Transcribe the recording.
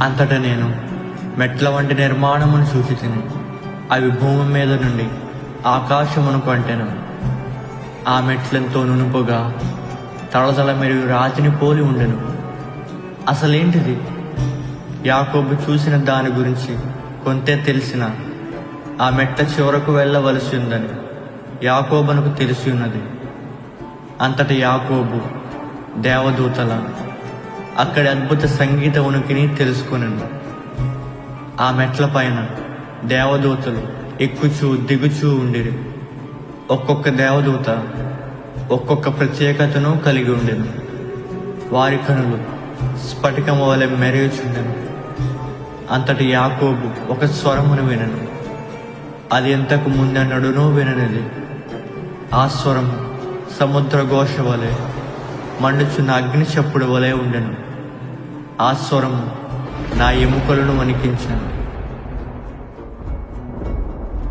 అంతటా నేను మెట్ల వంటి నిర్మాణమును చూచితిని. అవి భూమి మీద నుండి ఆకాశమునకు అంటెను. ఆ మెట్లెంతో నునుపుగా తళతళ మెరుగు రాతిని పోలి ఉండెను. అసలేంటిది? యాకోబు చూసిన దాని గురించి కొంతే తెలిసిన ఆ మెట్ల చివరకు వెళ్ళవలసి ఉందని యాకోబునకు తెలిసి ఉన్నది. అంతటి యాకోబు దేవదూతల అక్కడి అద్భుత సంగీత ఉనికిని తెలుసుకొనెను. ఆ మెట్ల పైన దేవదూతలు ఎక్కుచూ దిగుచూ ఉండిరి. ఒక్కొక్క దేవదూత ఒక్కొక్క ప్రత్యేకతను కలిగి ఉండెను. వారి కనులు స్ఫటికము వలె మెరుగుచుండెను. అంతటి యాకోబు ఒక స్వరమును వినెను. అది ఎంతకు ముందెన్నడూనూ విననిది. ఆ స్వరము సముద్ర ఘోష వలె మండుచున్న అగ్ని చప్పుడు వలె ఉండెను. ఆ స్వరము నా ఎముకలను వణికించెను.